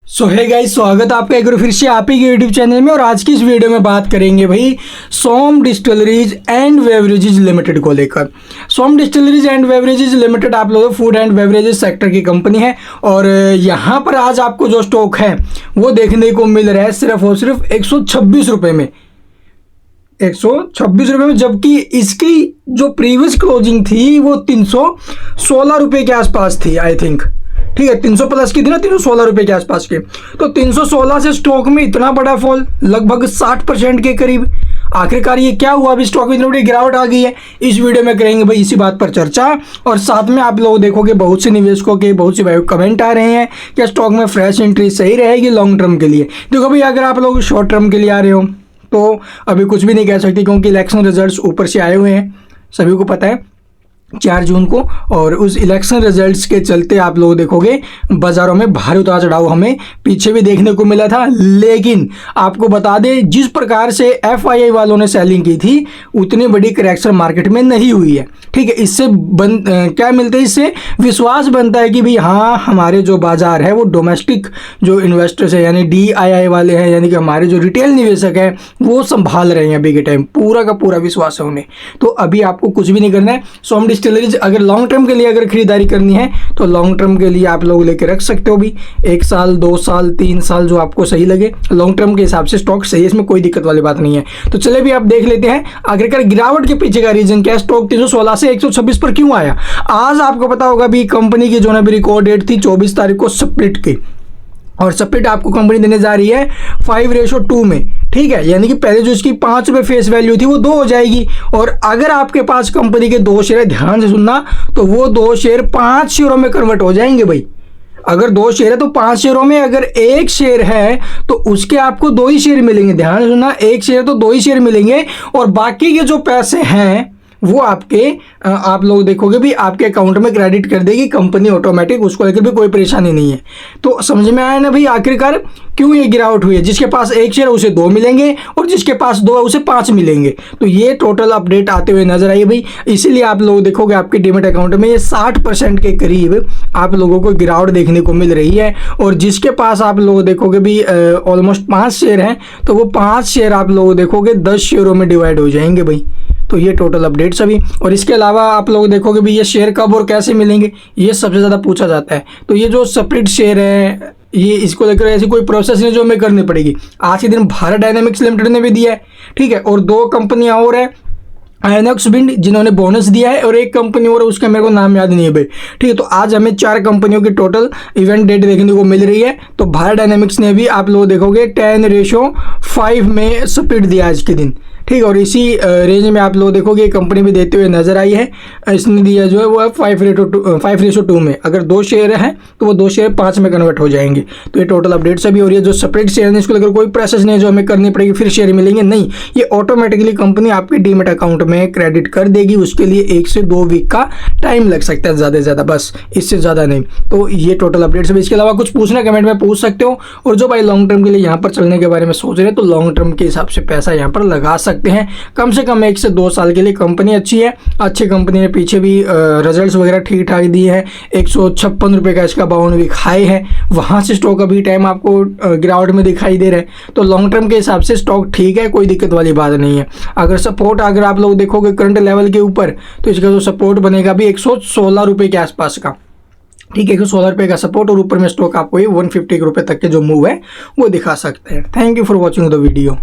सो hey guys, स्वागत है आपका एक बार फिर से आप ही के यूट्यूब चैनल में। और आज की इस वीडियो में बात करेंगे भाई सोम डिस्टिलरीज एंड बेवरेजेज लिमिटेड को लेकर। सोम डिस्टिलरीज एंड बेवरेजेज लिमिटेड आप लोगों फूड एंड बेवरेजेज सेक्टर की कंपनी है और यहाँ पर आज आपको जो स्टॉक है वो देखने को मिल रहा है सिर्फ और सिर्फ 126 रुपये में। 126 रुपये में, जबकि इसकी जो प्रीवियस क्लोजिंग थी वो 316 रुपये के आसपास थी आई थिंक। ठीक है, 300 प्लस की थी ना, 316 रुपये के आसपास के। तो 316 से स्टॉक में इतना बड़ा फॉल, लगभग 60% के करीब। आखिरकार ये क्या हुआ? अभी स्टॉक में इतनी बड़ी गिरावट आ गई है। इस वीडियो में करेंगे भाई इसी बात पर चर्चा। और साथ में आप लोग देखोगे बहुत से निवेशकों के बहुत से भाई कमेंट आ रहे हैं कि स्टॉक में फ्रेश एंट्री सही रहेगी लॉन्ग टर्म के लिए। देखो भाई, अगर आप लोग शॉर्ट टर्म के लिए आ रहे हो तो अभी कुछ भी नहीं कह सकते, क्योंकि इलेक्शन रिजल्ट्स ऊपर से आए हुए हैं, सभी को पता है 4 जून को। और उस इलेक्शन रिजल्ट्स के चलते आप लोग देखोगे बाजारों में भारी उतार चढ़ाव हमें पीछे भी देखने को मिला था। लेकिन आपको बता दें, जिस प्रकार से एफआईआई वालों ने सेलिंग की थी उतनी बड़ी करेक्शन मार्केट में नहीं हुई है। ठीक है, इससे क्या मिलता है? इससे विश्वास बनता है कि भाई हाँ, हमारे जो बाजार है वो डोमेस्टिक जो इन्वेस्टर्स है यानी DII वाले हैं, यानी कि हमारे जो रिटेल निवेशक हैं वो संभाल रहे हैं अभी के टाइम। पूरा का पूरा विश्वास है उन्हें। तो अभी आपको कुछ भी नहीं करना है। सोम डिस्टिलरीज अगर लॉन्ग टर्म के लिए अगर खरीदारी करनी है तो लॉन्ग टर्म के लिए आप लोग लेके रख सकते हो भी। 1 साल 2 साल 3 साल जो आपको सही लगे, लॉन्ग टर्म के हिसाब से स्टॉक सही है, इसमें कोई दिक्कत वाली बात नहीं है। तो चले भी आप देख लेते हैं आखिरकार गिरावट के पीछे का रीजन क्या है, स्टॉक 316 से 126 पर क्यों आया। आज आपको पता होगा भी कंपनी की जो ना भी रिकॉर्ड डेट थी 24 तारीख को स्प्लिट की, और स्प्लिट आपको कंपनी देने जा रही है 5:2 में। ठीक है, यानी कि पहले जो इसकी 5 रुपये फेस वैल्यू थी वो 2 हो जाएगी। और अगर आपके पास कंपनी के 2 शेयर है, ध्यान से सुनना, तो वो 2 शेयर 5 शेयरों में कन्वर्ट हो जाएंगे भाई। अगर 2 शेयर है तो 5 शेयरों में, अगर 1 शेयर है तो उसके आपको 2 ही शेयर मिलेंगे। ध्यान से सुनना, 1 शेयर तो 2 ही शेयर मिलेंगे, और बाकी के जो पैसे हैं वो आपके आप लोग देखोगे भी आपके अकाउंट में क्रेडिट कर देगी कंपनी ऑटोमेटिक, उसको लेकर भी कोई परेशानी नहीं है। तो समझ में आया ना भाई आखिरकार क्यों ये गिरावट हुई है। जिसके पास 1 शेयर उसे 2 मिलेंगे और जिसके पास 2 है उसे 5 मिलेंगे। तो ये टोटल अपडेट आते हुए नजर आई भाई। इसीलिए आप लोग देखोगे आपके डीमैट अकाउंट में ये 60% के करीब आप लोगों को गिरावट देखने को मिल रही है। और जिसके पास आप लोग देखोगे भी ऑलमोस्ट 5 शेयर हैं, तो वो 5 शेयर आप लोग देखोगे 10 शेयरों में डिवाइड हो जाएंगे भाई। तो ये टोटल अपडेट्स अभी। और इसके अलावा आप लोग देखोगे भी ये शेयर कब और कैसे मिलेंगे, ये सबसे ज़्यादा पूछा जाता है। तो ये जो स्प्लिट शेयर है, ये इसको लेकर ऐसी कोई प्रोसेस नहीं जो हमें करनी पड़ेगी। आज के दिन भारत डायनामिक्स लिमिटेड ने भी दिया है। ठीक है, और 2 कंपनियां और है, आयनॉक्स विंड जिन्होंने बोनस दिया है, और एक कंपनी और है, उसका मेरे को नाम याद नहीं है भाई। ठीक है, तो आज हमें 4 कंपनियों की टोटल इवेंट डेट देखने को मिल रही है। तो भारत डायनामिक्स ने भी आप लोग देखोगे 10:5 में स्प्लिट दिया आज के दिन। ठीक है, और इसी रेंज में आप लोग देखोगे कंपनी भी देते हुए नजर आई है। इसने दिया जो है वो है 5:2 में। अगर 2 शेयर हैं तो वो 2 शेयर 5 में कन्वर्ट हो जाएंगे। तो ये टोटल अपडेट्स अभी। और ये जो सेपरेट शेयर है इसको लेकर कोई प्रोसेस नहीं जो हमें करनी पड़ेगी फिर शेयर मिलेंगे, नहीं, ये ऑटोमेटिकली कंपनी आपके डीमैट अकाउंट में क्रेडिट कर देगी। उसके लिए 1 से 2 वीक का टाइम लग सकता है, ज़्यादा से ज़्यादा, बस इससे ज़्यादा नहीं। तो ये टोटल अपडेट्स है। इसके अलावा कुछ पूछना कमेंट में पूछ सकते हो। और जो भाई लॉन्ग टर्म के लिए यहाँ पर चलने के बारे में सोच रहे हैं तो लॉन्ग टर्म के हिसाब से पैसा यहाँ पर लगा सकते हैं। कम से कम 1 से 2 साल के लिए कंपनी अच्छी है। अच्छी कंपनी ने पीछे भी रिजल्ट्स वगैरह ठीक ठाक दिए हैं। 156 रुपये का इसका 52 वीक हाई है, वहाँ से स्टॉक अभी टाइम आपको गिरावट में दिखाई दे रहा है। तो लॉन्ग टर्म के हिसाब से स्टॉक ठीक है, कोई दिक्कत वाली बात नहीं है। अगर सपोर्ट अगर आप लोग देखोगे करंट लेवल के ऊपर, तो इसका जो सपोर्ट बनेगा भी 116 रुपये के आसपास का। ठीक है, 116 रुपये का सपोर्ट, और ऊपर में स्टॉक आपको ये 150 रुपये तक के जो मूव है वो दिखा सकते हैं। Thank you for watching the video.